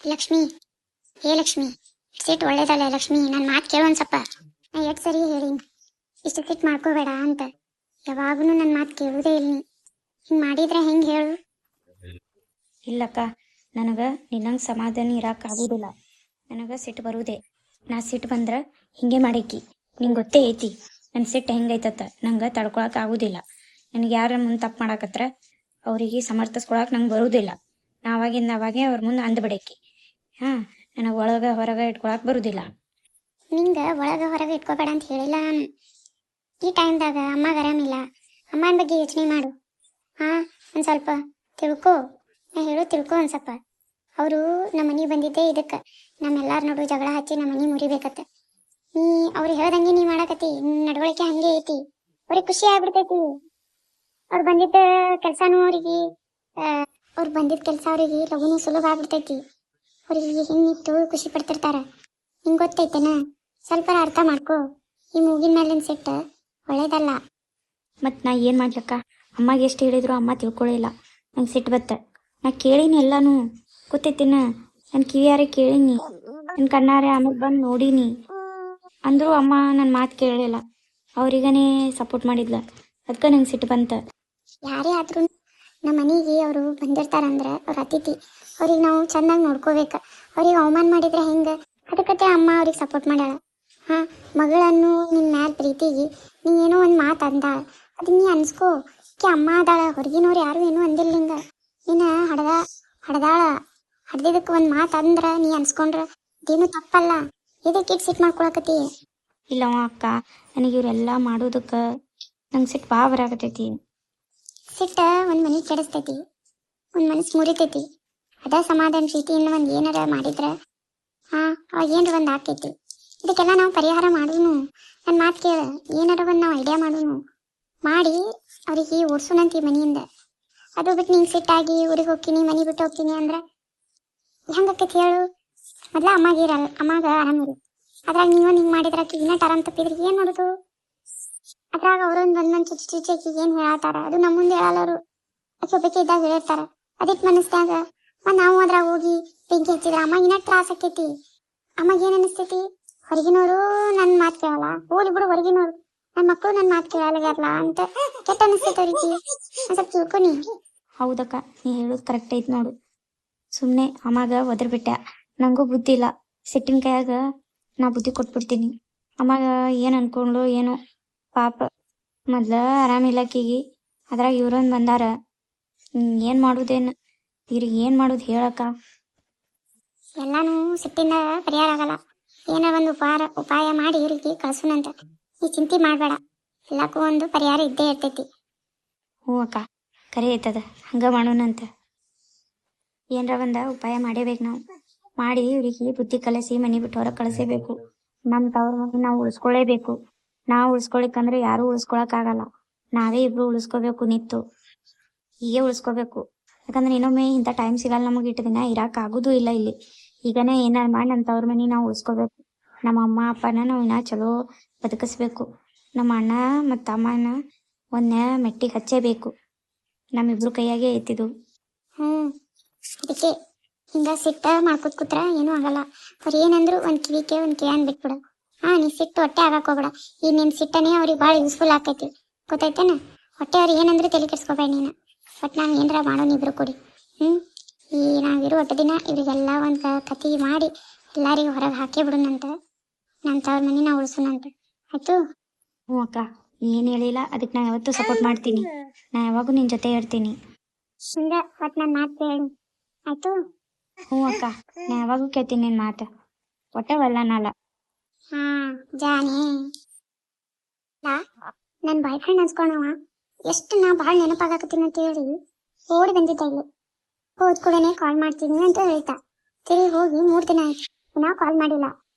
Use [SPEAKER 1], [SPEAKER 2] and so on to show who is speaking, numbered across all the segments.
[SPEAKER 1] ಲಕ್ಷ್ಮಿ, ಏ ಲಕ್ಷ್ಮಿ, ಸಿಟ್ ಒಳ್ಳೇದಲ್ಲ ಲಕ್ಷ್ಮಿ. ನನ್ನ ಮಾತು ಕೇಳು ಒಂದ್ಸಪ್ಪ. ನಾ ಎಷ್ಟು ಸರಿ ಹೇಳಿ ಇಷ್ಟು ಸಿಟ್ ಮಾಡ್ಕೋಬೇಡ ಅಂತ. ಯಾವಾಗೂ ನನ್ನ ಮಾತು ಕೇಳುವುದೇ ಇಲ್ಲ ನೀ. ಹಿಂಗೆ ಮಾಡಿದ್ರೆ ಹೆಂಗೆ ಹೇಳು?
[SPEAKER 2] ಇಲ್ಲಕ್ಕ, ನನಗೆ ನಿನ್ನಂಗೆ ಸಮಾಧಾನ ಇರೋಕ್ಕಾಗೋದಿಲ್ಲ. ನನಗೆ ಸಿಟ್ಟು ಬರುವುದೇ. ನಾ ಸಿಟ್ಟು ಬಂದ್ರೆ ಹಿಂಗೆ ಮಾಡೇಕಿ. ನಿಂಗೆ ಗೊತ್ತೇ ಐತಿ ನನ್ನ ಸಿಟ್ಟು ಹೆಂಗೈತತ್ತ. ನಂಗೆ ತಡ್ಕೊಳಕ್ಕೆ ಆಗೋದಿಲ್ಲ. ನನಗೆ ಯಾರ ಮುಂದೆ ತಪ್ಪು ಮಾಡಾಕತ್ರ ಅವರಿಗೆ ಸಮರ್ಥಿಸ್ಕೊಳಕ್ಕೆ ನಂಗೆ ಬರುವುದಿಲ್ಲ. ನಾವಾಗಿಂದ ಅವಾಗೆ ಅವ್ರ ಮುಂದೆ ಅಂದ್ಬಿಡೇಕಿ. ಹಾಂ, ನನಗೆ ಒಳಗೆ ಹೊರಗೆ ಇಟ್ಕೊಳಕ್ಕೆ ಬರುವುದಿಲ್ಲ.
[SPEAKER 1] ನಿಂಗೆ ಒಳಗೆ ಹೊರಗೆ ಇಟ್ಕೋಬೇಡ ಅಂತ ಹೇಳಿಲ್ಲ ನಾನು. ಈ ಟೈಮ್ದಾಗ ಅಮ್ಮಗೆ ಆರಾಮಿಲ್ಲ. ಅಮ್ಮನ ಬಗ್ಗೆ ಯೋಚನೆ ಮಾಡು. ಹಾಂ, ಒಂದು ಸ್ವಲ್ಪ ತಿಳ್ಕೊ. ನಾ ಹೇಳೋ ತಿಳ್ಕೊ ಒಂದು ಸ್ವಲ್ಪ. ಅವರು ನಮ್ಮ ಮನೆಗೆ ಬಂದಿದ್ದೆ ಇದಕ್ಕೆ, ನಮ್ಮೆಲ್ಲರ ನಡು ಜಗಳ ಹಚ್ಚಿ ನಮ್ಮ ಮನೆ ಮುರಿಬೇಕತ್ತ. ನೀ ಅವ್ರಿಗೆ ಹೇಳ್ದಂಗೆ ನೀ ಮಾಡಾಕತ್ತಿ. ನಿನ್ನ ನಡವಳಿಕೆ ಹಂಗೆ ಐತಿ. ಅವ್ರಿಗೆ ಖುಷಿ ಆಗ್ಬಿಡ್ತೈತಿ. ಅವ್ರು ಬಂದಿದ್ದ ಕೆಲಸನೂ ಅವ್ರು ಬಂದಿದ್ದ ಕೆಲಸ ಅವ್ರಿಗೆ ಲಘುನು ಸುಲಭ ಆಗ್ಬಿಡ್ತೈತಿ. ಅವ್ರಿಗೆ ಹಿಂಗಿತ್ತು ಖುಷಿ ಪಡ್ತಿರ್ತಾರ. ನಿಂಗೆ ಗೊತ್ತೈತೇನ? ಸ್ವಲ್ಪ ಅರ್ಥ ಮಾಡ್ಕೊ. ಈ ಮೂಗಿನ ಮೇಲಿನ ಸಿಟ್ಟು ಒಳ್ಳೇದಲ್ಲ.
[SPEAKER 2] ಮತ್ತು ನಾ ಏನು ಮಾಡ್ಲಕ್ಕ? ಅಮ್ಮಗೆ ಎಷ್ಟು ಹೇಳಿದ್ರು ಅಮ್ಮ ತಿಳ್ಕೊಳ್ಳಿಲ್ಲ. ನಂಗೆ ಸಿಟ್ಟು ಬತ್ತ. ನಾ ಕೇಳೀನಿ ಎಲ್ಲನೂ, ಗೊತ್ತೈತಿನ. ನನ್ನ ಕಿವಿಯಾರೆ ಕೇಳೀನಿ, ನನ್ನ ಕಣ್ಣಾರೆ ಆಮೇಲೆ ಬಂದು ನೋಡೀನಿ. ಅಂದರೂ ಅಮ್ಮ ನನ್ನ ಮಾತು ಕೇಳಲಿಲ್ಲ. ಅವ್ರಿಗನೇ ಸಪೋರ್ಟ್ ಮಾಡಿದ್ಲ. ಅದಕ್ಕೆ ನಂಗೆ ಸಿಟ್ಟು ಬಂತ.
[SPEAKER 1] ಯಾರೇ ಆದ್ರೂ ನಮ್ಮ ಮನೆಗೆ ಅವರು ಬಂದಿರ್ತಾರಂದ್ರೆ ಅವ್ರ ಅತಿಥಿ. ಅವ್ರಿಗೆ ನಾವು ಚೆನ್ನಾಗಿ ನೋಡ್ಕೋಬೇಕು. ಅವ್ರಿಗೆ ಅವಮಾನ ಮಾಡಿದ್ರೆ ಹೆಂಗೆ? ಅದಕ್ಕತ್ತೆ ಅಮ್ಮ ಅವ್ರಿಗೆ ಸಪೋರ್ಟ್ ಮಾಡ್ಯಾಳ. ಹಾಂ, ಮಗಳನ್ನು ನಿನ್ನ ಮ್ಯಾಲ ಪ್ರೀತಿಗೆ ನೀ ಏನೋ ಒಂದು ಮಾತು ಅಂದಾಳ, ಅದು ನೀ ಅನ್ಸ್ಕೋ. ಅಮ್ಮ ಅದಾಳ, ಹೊರಗಿನವ್ರು ಯಾರು ಏನೂ ಅಂದಿಲ್ಲ ಹಿಂಗೆ. ನೀನು ಹಡ್ದಾಳ ಹಡ್ದಿದ್ದಕ್ಕೆ ಒಂದು ಮಾತು ಅಂದ್ರೆ ನೀ ಅನ್ಸ್ಕೊಂಡ್ರೆ ಅದೇನು ತಪ್ಪಲ್ಲ. ಇದಕ್ಕೆ ಸಿಟ್ಟು ಮಾಡ್ಕೊಳಕತ್ತಿ?
[SPEAKER 2] ಇಲ್ಲವ ಅಕ್ಕ, ನನಗೆ ಇವರೆಲ್ಲ ಮಾಡೋದಕ್ಕೆ ನಂಗೆ ಸಿಟ್ಟು ಭಾಳ ಬರಾಕತ್ತೈತಿ.
[SPEAKER 1] ಸಿಟ್ಟ ಒಂದು ಮನೆ ಕೆಡಿಸ್ತೈತಿ, ಒಂದು ಮನಸ್ಸು ಮುರಿತೈತಿ. ಅದ ಸಮಾಧಾನ ಪ್ರೀತಿಯಿಂದ ಒಂದು ಏನಾರ ಮಾಡಿದ್ರೆ ಅವಾಗ ಏನಾರ ಒಂದು ಆಕೈತಿ. ಇದಕ್ಕೆಲ್ಲ ನಾವು ಪರಿಹಾರ ಮಾಡೋನು. ನನ್ನ ಮಾತು ಕೇಳ, ಏನಾರ ಒಂದು ನಾವು ಐಡಿಯಾ ಮಾಡೋನು ಮಾಡಿ ಅವ್ರಿಗೆ ಓಡಿಸೋಣಂತೀವಿ ಮನೆಯಿಂದ. ಅದು ಬಿಟ್ಟು ನಿಂಗೆ ಸಿಟ್ಟಾಗಿ ಊರಿಗೆ ಹೋಗ್ತೀನಿ, ಮನೆ ಬಿಟ್ಟು ಹೋಗ್ತೀನಿ ಅಂದ್ರೆ ಹೆಂಗಾಕೈತಿ ಹೇಳು? ಮೊದಲ ಅಮ್ಮಗೆ ಆರಾಮಿರು. ಅದ್ರಾಗ ನೀವೊಂದು ಹಿಂಗೆ ಮಾಡಿದ್ರೆ ಇನ್ನಟ್ ಆರಾಮ್ ತಪ್ಪಿದ್ರೆ ಏನು ಮಾಡೋದು? ಅದ್ರಾಗ ಅವ್ರೊಂದು ಒಂದೊಂದು ಚುಚ್ಚಿ ಏನು ಹೇಳತ್ತಾರ, ಅದು ನಮ್ಮ ಮುಂದೆ ಹೇಳಲ್ಲವರು. ಒಬ್ಬಕ್ಕೆ ಇದ್ದಾಗ ಹೇಳಿರ್ತಾರ. ಅದಕ್ಕೆ ಮನಸ್ಸಿನಾಗ ನಾವು ಅದ್ರಾಗ ಹೋಗಿ ಬೆಂಕಿ ಹಚ್ಚಿದ್ರೆ ಅಮ್ಮ ಇನ್ನಟ್ ತ್ರಾಸ ಆಕೈತಿ. ಅಮ್ಮಗೆ ಏನು ಅನಿಸ್ತೈತಿ? ಹೊರಗಿನವರು ನನ್ನ ಮಾತು ಕೇಳಲ್ಲ, ಹೋಗಿ ಬಿಡು ಹೊರಗಿನವ್ರು, ನನ್ನ ಮಕ್ಕಳು ನನ್ನ ಮಾತು ಕೇಳಲ್ಲ ಅಂತ ಕೆಟ್ಟ ಅನಿಸ್ತೈತೆ ಅವ್ರಿಗೆ. ಸ್ವಲ್ಪ ತಿಳ್ಕೊನಿ.
[SPEAKER 2] ಹೌದಕ್ಕ, ನೀ ಹೇಳೋದು ಕರೆಕ್ಟ್ ಐತಿ ನೋಡು. ಸುಮ್ಮನೆ ಅಮ್ಮಾಗ ಒದರ್ಬಿಟ್ಟೆ. ನನಗೂ ಬುದ್ಧಿ ಇಲ್ಲ. ಸಿಟ್ಟಿನ ಕೈಯಾಗ ನಾ ಬುದ್ಧಿ ಕೊಟ್ಬಿಡ್ತೀನಿ. ಅಮ್ಮಾಗ ಏನು ಅನ್ಕೊಂಡ್ಳು ಏನೋ ಪಾಪ. ಮೊದ್ಲ ಆರಾಮಿಲ್ಲಕ್ಕಿಗಿ, ಅದ್ರಾಗ ಇವ್ರೊಂದು ಬಂದಾರ. ಏನು ಮಾಡೋದೇನು? ಇವ್ರಿಗೆ ಏನು ಮಾಡೋದು ಹೇಳಕ್ಕ?
[SPEAKER 1] ಎಲ್ಲಾನು ಸಿಟ್ಟಿಂದ ಪರಿಹಾರ ಆಗಲ್ಲ. ಏನೋ ಒಂದು ಉಪಾಯ ಮಾಡಿ ಇವ್ರಿಗೆ ಕಳ್ಸೋಣಂತ. ನೀ ಚಿಂತೆ ಮಾಡಬೇಡ, ಎಲ್ಲಕ್ಕೂ ಒಂದು ಪರಿಹಾರ ಇದ್ದೇ ಇರ್ತೈತಿ.
[SPEAKER 2] ಹ್ಞೂ ಅಕ್ಕ, ಕರೆ ಐತದ. ಹಂಗೆ ಮಾಡೋಣಂತ. ಏನರ ಒಂದು ಉಪಾಯ ಮಾಡೇಬೇಕು ನಾವು. ಮಾಡಿ ಇವ್ರಿಗೆ ಬುದ್ಧಿ ಕಲಿಸಿ ಮನೆ ಬಿಟ್ಟು ಹೊರಗೆ ಕಳಿಸೇಬೇಕು. ನಮ್ಮ ತವ್ರ ಮನೆ ನಾವು ಉಳಿಸ್ಕೊಳ್ಳೇಬೇಕು. ನಾವು ಉಳಿಸ್ಕೊಳಿಕ್ಕಂದ್ರೆ ಯಾರೂ ಉಳಿಸ್ಕೊಳಕ್ಕಾಗಲ್ಲ. ನಾವೇ ಇಬ್ರು ಉಳಿಸ್ಕೋಬೇಕು ನಿಂತು. ಹೀಗೆ ಉಳಿಸ್ಕೋಬೇಕು. ಯಾಕಂದ್ರೆ ಇನ್ನೊಮ್ಮೆ ಇಂಥ ಟೈಮ್ ಸಿಗಲ್ಲ ನಮಗೆ. ಇಟ್ಟು ದಿನ ಇರೋಕ್ಕಾಗೋದು ಇಲ್ಲ ಇಲ್ಲಿ. ಈಗನೇ ಏನಾರು ಮಾಡಿ ನಮ್ಮ ತವ್ರ ಮನೆ ನಾವು ಉಳಿಸ್ಕೋಬೇಕು. ನಮ್ಮ ಅಮ್ಮ ಅಪ್ಪನ ನಾವು ಇನ್ನೂ ಚಲೋ ಬದುಕಿಸ್ಬೇಕು. ನಮ್ಮ ಅಣ್ಣ ಮತ್ತು ಅಮ್ಮನ ಒಂದೇ ಮೆಟ್ಟಿಗೆ ಹಚ್ಚೇಬೇಕು. ನಮ್ಮಿಬ್ರು ಕೈಯಾಗೆ ಐತಿದು.
[SPEAKER 1] ಅದಕ್ಕೆ ಹಿಂಗ ಸಿಟ್ಟ ಮಾಡ್ಕೊತ್ ಕೂತ್ರ ಏನೂ ಆಗಲ್ಲ. ಅವ್ರು ಏನಂದ್ರು ಒಂದು ಕಿವಿಕೆ ಒಂದು ಕಿಯಾನ್ ಬಿಟ್ಬಿಡು. ನೀ ಸಿಟ್ಟು ಹೊಟ್ಟೆ ಆಗಕ್ಕೆ ಹೋಗ್ಬೇಡ. ಈ ನಿನ್ನ ಸಿಟ್ಟನೇ ಅವ್ರಿಗೆ ಭಾಳ ಯೂಸ್ಫುಲ್ ಆಕೈತಿ, ಗೊತ್ತೈತೇನ? ಹೊಟ್ಟೆ ಅವ್ರಿಗೆ ಏನಂದ್ರೆ ತಲೆ ಕೆಡಿಸ್ಕೋಬೇಡ ನೀನು. ಬಟ್ ನಾವು ಏನಾರ ಮಾಡೋಣ ಇಬ್ರು ಕೂಡಿ. ಈ ನಾವಿರೋ ಒಟ್ಟು ದಿನ ಇವರಿಗೆಲ್ಲ ಒಂದು ಕತೆ ಮಾಡಿ ಎಲ್ಲರಿಗೂ ಹೊರಗೆ ಹಾಕೇ ಬಿಡೋಣಂತ. ನಮ್ಮ ತವ್ರ ಮನೆ ನಾವು ಉಳಿಸೋಣಂತ, ಆಯ್ತು?
[SPEAKER 2] ಹ್ಞೂ ಅಕ್ಕ, ಏನು ಹೇಳಿಲ್ಲ ಅದಕ್ಕೆ ನಾನು ಯಾವತ್ತೂ ಸಪೋರ್ಟ್ ಮಾಡ್ತೀನಿ. ನಾ ಯಾವಾಗೂ ನಿನ್ನ ಜೊತೆ ಇರ್ತೀನಿ.
[SPEAKER 1] ಹಿಂಗ ಒಟ್ಟು ನನ್ನ ಮಾತು ಕೇಳಿ, ಆಯ್ತು?
[SPEAKER 2] ಹ್ಞೂ ಅಕ್ಕ, ನಾ ಯಾವಾಗೂ ಕೇಳ್ತೀನಿ ನಿನ್ನ ಮಾತು. ಒಟ್ಟವಲ್ಲ ನಾಲ.
[SPEAKER 1] ಜಾನಿ ನನ್ನ ಬಾಯ್ ಫ್ರೆಂಡ್ ಅನ್ಸ್ಕೊಳವ ಎಷ್ಟು ನಾ ಭಾಳ ನೆನಪಾಗತ್ತೀನಿ ಅಂತ ಹೇಳಿ ಓಡಿ ಬಂದಿದ್ದ. ಇಲ್ಲಿ ಹೋದ್ ಕೂಡನೆ ಕಾಲ್ ಮಾಡ್ತೀನಿ ಅಂತ ಹೇಳ್ತಾ ತಿರುಗಿ ಹೋಗಿ 3 ದಿನ ಆಯ್ತು, ನಾ ಕಾಲ್ ಮಾಡಿಲ್ಲ.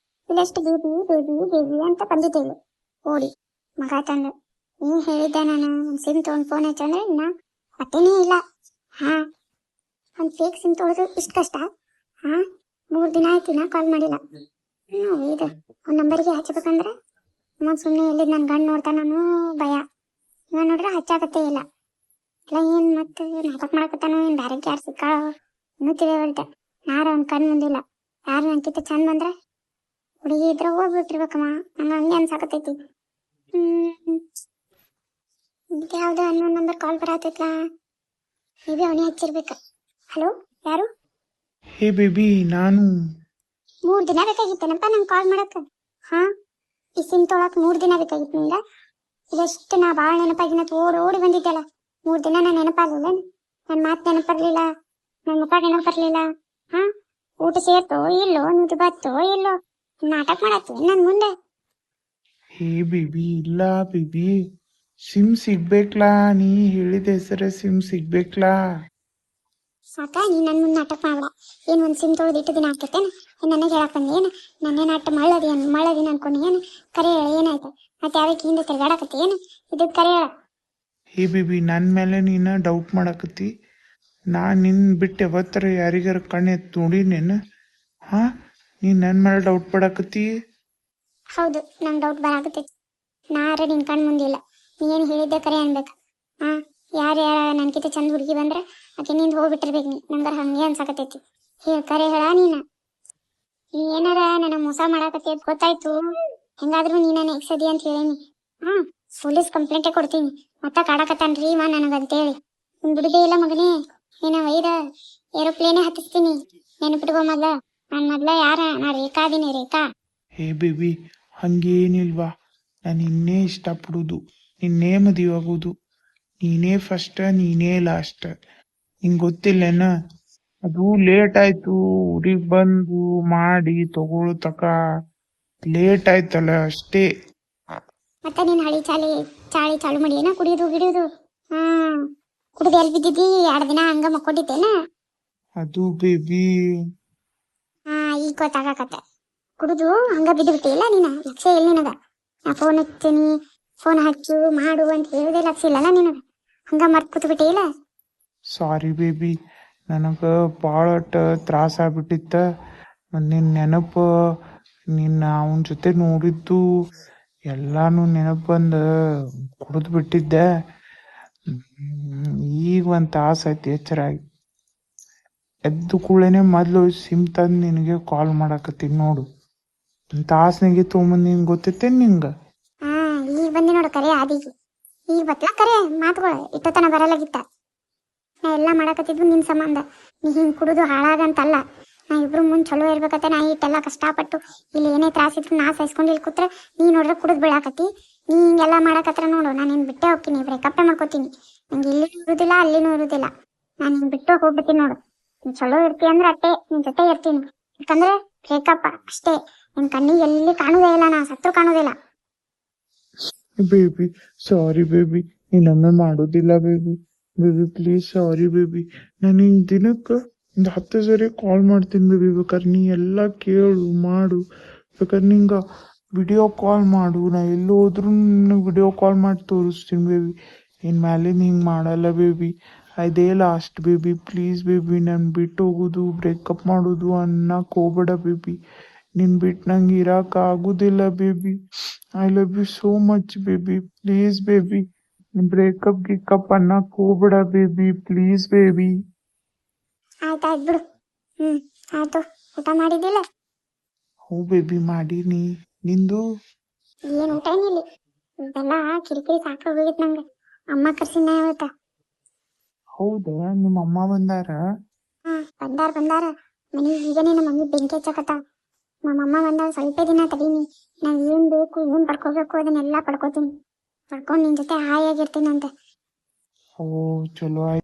[SPEAKER 1] ಇಲ್ಲೆಷ್ಟು ಬೇಬಿ ಬೇಬಿ ಬೇಬಿ ಅಂತ ಬಂದಿದ್ದೆ ಇಲ್ಲಿ ಓಡಿ. ಮಗ ತಂದು ನೀನು ಹೇಳಿದ್ದೆ, ನಾನು ಸಿಮ್ ತೊಗೊಂಡು ಫೋನ್ ಹಚ್ಚಂದ್ರೆ ಇನ್ನ ಪತ್ತೇನೇ ಇಲ್ಲ. ಒಂದು ಫೇಕ್ ಸಿಮ್ ತೊಗೊಳೋದು ಇಷ್ಟು ಕಷ್ಟ? 3 ದಿನ ಆಯ್ತು ನಾ ಕಾಲ್ ಮಾಡಿಲ್ಲ. ಇದು ಅವ್ನ ನಂಬರಿಗೆ ಹಚ್ಚಬೇಕಂದ್ರೆ ಸುಮ್ಮನೆ ಎಲ್ಲಿ ನನ್ನ ಗಂಡು ನೋಡ್ತಾನೂ ಭಯ. ಇವ ನೋಡ್ರೆ ಹಚ್ಚಾಕತ್ತೇ ಇಲ್ಲ. ಇಲ್ಲ ಏನು ಮತ್ತೆ ನಾಟಕ ಮಾಡಕತ್ತಾನೋ, ಏನು ಬ್ಯಾರೆ ಯಾರು ಸಿಕ್ಕಾಳೋ ಇನ್ನೂ ತಿಳಿಯವಲ್ತೆ. ಯಾರು ಅವ್ನ ಕಣ್ ಮುಂದಿಲ್ಲ. ಯಾರು ನಂಗಿಂತ ಚಂದ ಬಂದ್ರ ಹುಡುಗಿ ಇದ್ರ ಹೋಗ್ಬಿಟ್ಟಿರ್ಬೇಕಮ್ಮ. ನಂಗೆ ಹಂಗೆ ಅನ್ಸಾಕತೈತಿ. ಯಾವ್ದು ಅನ್ನೋ ನಂಬರ್ ಕಾಲ್ ಬರತೈತ್ಲಾ. ಮೇಬಿ ಅವನೇ ಹಚ್ಚಿರ್ಬೇಕ. ಹಲೋ, ಯಾರು?
[SPEAKER 3] ಹೇ ಬೇಬಿ, ನಾನು
[SPEAKER 1] 3 ದಿನ ಬೇಕಾಗಿತ್ತೇನಪ್ಪ ನಂಗೆ ಕಾಲ್ ಮಾಡಕ್ಕ. ಹಾ, ಈ ಸಿಮ್ ತೊಳಕ್ 3 ದಿನ ಬೇಕಾಗಿತ್ತು ನಿಂಗ. ಇದಷ್ಟು ನಾ ಭಾಳ ನೆನಪಾಗಿನ ಓಡಿ ಬಂದಿದ್ದೆಲ್ಲ. 3 ದಿನ ನಾನು ನೆನಪಾಗಲಿಲ್ಲ. ನನ್ನ ಮಾತು ನೆನಪರ್ಲಿಲ್ಲ, ನನ್ನ ಮುಖ ನೆನಪರ್ಲಿಲ್ಲ. ಹಾ, ಊಟ ಸೇರ್ತೋ ಇಲ್ಲೋ, ನಿಂತು ಬತ್ತೋ ಇಲ್ಲೋ, ನಾಟಕ ಮಾಡತ್ತಿ ನನ್ ಮುಂದೆ.
[SPEAKER 3] ಹೇ ಬೇಬಿ, ಇಲ್ಲ ಬೇಬಿ, ಸಿಮ್ ಸಿಗ್ಬೇಕ್ಲಾ? ನೀ ಹೇಳಿದ ಹೆಸರೇ ಸಿಮ್ ಸಿಗ್ಬೇಕ್ಲಾ?
[SPEAKER 1] ಸಾಕ, ನೀ ನನ್ನ ಮುಂದೆ ನಾಟಕ ಮಾಡ್ಬೇಡ. ಏನ್ ಒಂದ್ ಸಿಮ್ ತೊಳೆದು ಇಟ್ಟು ದಿನ ಆಗ್ತೈತೇನ? ನನಗೆ ಹೇಳಕ್ ಬಂದಿ ಏನ? ನನ್ನೇ ನಾಟ ಮಳ್ಳದಿನ ಅನ್ಕೊಂಡು ಏನು? ಕರೆ ಹೇಳ, ಏನಾಯ್ತು? ಮತ್ತೆ ಯಾವಕ್ಕೆ ಹಿಂದೆ ತಿರ್ಗಾಡಕತ್ತಿ ಏನು? ಇದಕ್ಕೆ ಕರೆ ಹೇಳ.
[SPEAKER 3] ಹೇ ಬೇಬಿ, ನನ್ನ ಮೇಲೆ ನೀನು ಡೌಟ್ ಮಾಡಕತ್ತಿ? ನಾ ನಿನ್ನ ಬಿಟ್ಟು ಯಾವತ್ತರ ಯಾರಿಗಾರ ಕಣ್ಣೆತ್ತು ನೋಡಿನೇನು? ಹಾಂ, ನೀನು ನನ್ನ ಮೇಲೆ ಡೌಟ್ ಪಡಕತ್ತಿ?
[SPEAKER 1] ಹೌದು, ನಂಗೆ ಡೌಟ್ ಬರಾಕತ್ತೈತಿ. ನಾರ ನಿನ್ ಕಣ್ ಮುಂದಿಲ್ಲ. ನೀ ಏನು ಹೇಳಿದ್ದೆ ಕರೆ ಅನ್ಬೇಕು. ಹಾ, ಯಾರ ನನ್ಕಿಂತ ಚಂದ ಹುಡುಗಿ ಬಂದ್ರೆ ಆಕೆ ನಿಂದ ಹೋಗ್ಬಿಟ್ಟಿರ್ಬೇಕು. ನಂಗಾರ ಹಂಗೆ ಅನ್ಸಾಕತೈತಿ. ಕರೆ ಹೇಳ ನೀನ. ನೀ ಏನಾರ ನನ್ನ ಮೋಸ ಮಾಡಾಕತ್ತಿ ಅಂತ ಗೊತ್ತಾಯ್ತು, ಹೆಂಗಾದ್ರೂ ನೀ ನನ್ನ ಎಕ್ಸದಿ ಅಂತ ಹೇಳೀನಿ. ಹಾ, ಪೊಲೀಸ್ ಕಂಪ್ಲೇಂಟೇ ಕೊಡ್ತೀನಿ. ಮತ್ತ ಕಾಡಕತ್ತಾನ್ರಿ ಇವ ನನಗಂತೇಳಿ. ನಿನ್ ಬಿಡುದೇ ಇಲ್ಲ ಮಗನೇ. ನೀನ ಒಯ್ದ ಏರೋಪ್ಲೇನೇ ಹತ್ತಿಸ್ತೀನಿ. ನೆನಪಿಟ್ಕೊ ಮೊದ್ಲ. ನಾನ್ ಮೊದ್ಲ ಯಾರ? ನಾ ರೇಖಾ ಅದೀನಿ, ರೇಖಾ.
[SPEAKER 3] Hey baby, ಹಂಗೇನಿಲ್ವಾ. ನಾನು ಇನ್ನೇ ಇಷ್ಟಪಡೋದು, ನಿನ್ನೇ ಮದುವೆ ಆಗೋದು. ನೀನೇ ಫಸ್ಟ್, ನೀನೇ ಲಾಸ್ಟ್. ನಿಂಗೆ ಗೊತ್ತಿಲ್ಲೇನ? ಅದು ಲೇಟ್ ಆಯ್ತು, ಊರಿಗೆ ಬಂದು ಮಾಡಿ ತಗೊಳ್ಳೋ ತಕ ಲೇಟ್ ಆಯ್ತಲ್ಲ ಅಷ್ಟೇ.
[SPEAKER 1] ಮತ್ತ ನೀನ್ ಹಳಿ ಚಾಳಿ ಚಾಲು ಮಾಡಿ ಏನ ಕುಡಿಯೋದು ಗಿಡಿಯೋದು? ಹಾ, ಕುಡಿದು ಎಲ್ಲಿ ಬಿದ್ದಿದ್ದಿ? 2 ದಿನ ಹಂಗ ಮಕ್ಕೊಂಡಿದ್ದೇನ?
[SPEAKER 3] ಅದು ಬೇಬಿ,
[SPEAKER 1] ಹಾ, ಈಗ ಗೊತ್ತಾಗಕತ್ತ. ಕುಡಿದು ಹಂಗ ಬಿದ್ದು ಬಿಟ್ಟಿಲ್ಲ ನೀನ. ಲಕ್ಷ್ಯ ಇಲ್ಲ ನಿನಗ. ನಾ ಫೋನ್ ಹಚ್ತೀನಿ, ಫೋನ್ ಹಚ್ಚು ಮಾಡು ಅಂತ ಹೇಳುದೇ ಲಕ್ಷ್ಯ ಇಲ್ಲಲ್ಲ ನಿನಗ. ಹಂಗ ಮರ್ತ್ ಕೂತ್ ಬಿಟ್ಟಿ ಇಲ್ಲ.
[SPEAKER 3] ಸಾರಿ ಬೇಬಿ, ನನಗೆ ಭಾಳ ತ್ರಾಸ ಆಗ್ಬಿಟ್ಟಿತ್ತ. ನಿನ್ನ ನೆನಪು, ನಿನ್ನ ಅವನ ಜೊತೆ ನೋಡಿದ್ದು ಎಲ್ಲಾನು ನೆನಪು ಬಂದು ಕುಡಿದು ಬಿಟ್ಟಿದ್ದೆ. ಈಗ ಒಂದು ತಾಸು ಆಯ್ತು ಎಚ್ಚರಾಗಿ. ಎದ್ದು ಕೂಡಲೇ ಮೊದಲು ಸಿಮ್ ತಂದು ನಿನಗೆ ಕಾಲ್ ಮಾಡಾಕತ್ತೀನಿ ನೋಡು. ಒಂದು ತಾಸ್ನಾಗೆ ತೊಗೊಂಬಂದು ನಿನ್ಗೆ ಗೊತ್ತೈತೇನು ನಿಂಗೆ?
[SPEAKER 1] ಹಾ, ಈಗ ಬಂದಿ ನೋಡು ಕರೆ ಆದಿಗೆ. ಈಗ ಬತ್ಲ ಕರೆ ಮಾತುಗಳು. ಇಟ್ಟತನ ಬರಲಾಗಿತ್ತ. ನಾ ಎಲ್ಲ ಮಾಡಕತ್ತಿದ್ವು ನಿನ್ ಸಂಬಂಧ. ನೀ ಹಿಂಗ್ ಕುಡಿದು ಹಾಳಾಗಂತಲ್ಲ. ನಾ ಇಬ್ರು ಮುಂದ್ ಚಲೋ ಇರ್ಬೇಕತ್ತ ನಾ ಇಟ್ಟೆಲ್ಲ ಕಷ್ಟಪಟ್ಟು ಇಲ್ಲಿ ಏನೇ ತ್ರಾಸಿದ್ರು ನಾ ಸಹಿಸ್ಕೊಂಡು ಇಲ್ಲಿ ಕೂತ್ರೆ ನೀ ನೋಡ್ರೆ ಕುಡಿದು ಬೀಳಾಕತ್ತಿ. ನೀ ಹಿಂಗೆಲ್ಲ ಮಾಡಕತ್ರ ನೋಡು, ನಾನು ನಿನ್ ಬಿಟ್ಟೆ ಹೋಗ್ತೀನಿ. ಬ್ರೇಕಪ್ಪೇ ಮಾಡ್ಕೋತೀನಿ. ನಂಗೆ ಇಲ್ಲಿನೂ ಇರುದಿಲ್ಲ ಅಲ್ಲಿನೂ ಇರುದಿಲ್ಲ. ನಾನು ನಿನ್ ಬಿಟ್ಟು ಹೋಗ್ಬಿಡ್ತೀನಿ ನೋಡು. ನೀ ಚಲೋ ಇರ್ತಿ ಅಂದ್ರೆ ಅಟ್ಟೆ ನಿನ್ ಜೊತೆ ಇರ್ತೀನಿ. ಯಾಕಂದ್ರೆ ಬ್ರೇಕಪ್ ಅಷ್ಟೇ. ನಿನ್ ಕಣ್ಣಿಗೆ ಎಲ್ಲಿ ಕಾಣುದೇ ಇಲ್ಲ, ನಾ ಸತ್ರು ಕಾಣುದಿಲ್ಲ.
[SPEAKER 3] ಬೇಬಿ ಸಾರಿ ಬೇಬಿ, ನೀನೊಮ್ಮೆ ಮಾಡೋದಿಲ್ಲ baby. Baby please sorry baby. ನಾನು ನಿಂಗೆ ದಿನಕ್ಕೆ ಒಂದು 10 ಸರಿ ಕಾಲ್ ಮಾಡ್ತೀನಿ ಬೇಬಿ. ಬೇಕಾದ್ರೆ ನೀ ಎಲ್ಲ ಕೇಳು ಮಾಡು. ಬೇಕಾದ್ರೆ ನಿಂಗೆ ವಿಡಿಯೋ ಕಾಲ್ ಮಾಡು. ನಾ ಎಲ್ಲಿ ಹೋದ್ರೂ ವಿಡಿಯೋ ಕಾಲ್ ಮಾಡಿ ತೋರಿಸ್ತೀನಿ ಬೇಬಿ. ಇನ್ನು ಮ್ಯಾಲಿಂದ ಹಿಂಗೆ ಮಾಡಲ್ಲ ಬೇಬಿ. ಅದೇ ಲಾಸ್ಟ್ ಬೇಬಿ. ಪ್ಲೀಸ್ ಬೇಬಿ, ನಾನು ಬಿಟ್ಟು ಹೋಗೋದು ಬ್ರೇಕಪ್ ಮಾಡೋದು ಅನ್ನಕ್ಕೆ ಹೋಗ್ಬೇಡ ಬೇಬಿ. ನಿನ್ ಬಿಟ್ಟು ನಂಗೆ ಇರಕ್ಕೆ ಆಗೋದಿಲ್ಲ baby. I love you so much baby. Please baby, breakup ಗಿಕಪ್ ಅನ್ನಕ್ಕೆ ಹೋಗ್ಬೇಡ ಬೇಬಿ. Please baby.
[SPEAKER 1] ಆಯ್ತಾಯ್ತು ಬಿಡು. ಆಯ್ತು. ಊಟ ಮಾಡಿದ್ದಿಲ್ಲ?
[SPEAKER 3] ಹ್ಞೂ ಬೇಬಿ ಮಾಡೀನಿ. ನಿಂದು?
[SPEAKER 1] ಏನ್ ಊಟ ಏನಿಲ್ಲ. ಇದೆಲ್ಲ ಕಿರಿಕಿರಿ ಸಾಕಾಗೋಗಿತ್ತು ನಂಗೆ. ಅಮ್ಮ ಕರ್ಸಿನ ಇವತ್ತ.
[SPEAKER 3] ಹೌದಾ, ನಿಮ್ಮ ಅಮ್ಮ ಬಂದಾರ?
[SPEAKER 1] ಹಾ, ಬಂದಾರ. ಮನೆಗೆ ಈಗ ನಮ್ಮ ಮಮ್ಮಿ ಬೆಂಕಿ ಹಚ್ಚಕತ್ತ. ನಮ್ಮಮ್ಮ ಬಂದಾಗ ಸ್ವಲ್ಪ ದಿನ ತಡೀನಿ. ನಾವ್ ಏನ್ ಬೇಕು ಏನ್ ಪಡ್ಕೋಬೇಕು ಅದನ್ನೆಲ್ಲ ಪಡ್ಕೋತೀನಿ. ಪಡ್ಕೊಂಡು ನಿನ್ ಜೊತೆ ಹಾಯಾಗಿರ್ತೀನಂತೆ.
[SPEAKER 3] ಓ ಚಲೋ ಆಯ್ತು.